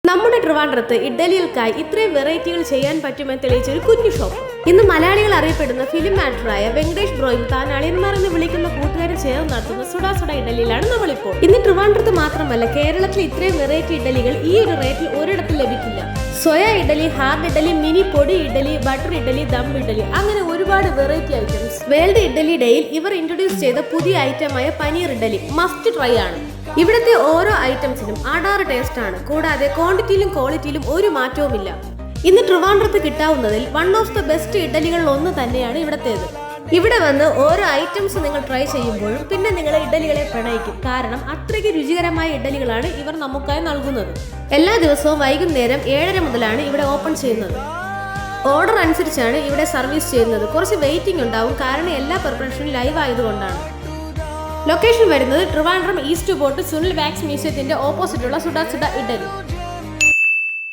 നമ്മുടെ ട്രിവാൻഡ്രത്ത് ഇഡ്ഡലികൾക്കായി ഇത്രയും വെറൈറ്റികൾ ചെയ്യാൻ പറ്റുമെന്ന് തെളിയിച്ച ഒരു കുഞ്ഞു ഷോപ്പ്. ഇന്ന് മലയാളികൾ അറിയപ്പെടുന്ന ഫിലിം ആക്ടറായ വെങ്കടേഷ് ബ്രോയും താൻ അളിയന്മാർ എന്ന് വിളിക്കുന്ന കൂട്ടുകാരെ ചേർന്ന് നടത്തുന്ന സുഡാ സുഡാ ഇഡ്ഡലിയിലാണ് നമ്മളിപ്പോൾ. ഇന്ന് ട്രിവാൻഡ്രത്ത് മാത്രമല്ല കേരളത്തിൽ ഇത്രയും വെറൈറ്റി ഇഡ്ഡലികൾ ഈ ഒരു റേറ്റിൽ ഒരിടത്തും ലഭിക്കില്ല. Soya idli, hard idli, mini പൊടി ഇഡ്ഡലി, ബട്ടർ ഇഡ്ഡലി, ദം ഇഡ്ഡലി, അങ്ങനെ ഒരുപാട് വെറൈറ്റി ഐറ്റംസ്. വേൾഡ് ഇഡ്ഡലി ഡേയിൽ ഇവർ ഇൻട്രൊഡ്യൂസ് ചെയ്ത പുതിയ ഐറ്റമായ പനീർ ഇഡ്ഡലി മസ്റ്റ് ട്രൈ ആണ്. ഇവിടുത്തെ ഓരോ ഐറ്റംസിനും ആടാറ് ടേസ്റ്റ് ആണ്. കൂടാതെ ക്വാണ്ടിറ്റിയിലും ക്വാളിറ്റിയിലും ഒരു മാറ്റവുമില്ല. ഇന്ന് ട്രിവാൻഡ്രത്ത് കിട്ടാവുന്നതിൽ വൺ ഓഫ് ദ ബെസ്റ്റ് ഇഡ്ഡലികളിൽ ഒന്ന് തന്നെയാണ് ഇവിടത്തേത്. ഇവിടെ വന്ന് ഓരോ ഐറ്റംസ് നിങ്ങൾ ട്രൈ ചെയ്യുമ്പോഴും പിന്നെ നിങ്ങൾ ഇഡ്ഡലികളെ പ്രണയിക്കും. കാരണം അത്രയ്ക്ക് രുചികരമായ ഇഡ്ഡലികളാണ് ഇവർ നമുക്കായി നൽകുന്നത്. എല്ലാ ദിവസവും വൈകുന്നേരം 7:30 മുതലാണ് ഇവിടെ ഓപ്പൺ ചെയ്യുന്നത്. ഓർഡർ അനുസരിച്ചാണ് ഇവിടെ സർവീസ് ചെയ്യുന്നത്. കുറച്ച് വെയിറ്റിംഗ് ഉണ്ടാവും, കാരണം എല്ലാ പ്രിപ്പറേഷനും ലൈവ് ആയതുകൊണ്ടാണ്. ലൊക്കേഷൻ വരുന്നത് Trivandrum East Fort Sunil wax മ്യൂസിയത്തിന്റെ ഓപ്പോസിറ്റുള്ള സുഡാ സുഡാ ഇഡ്ഡലി.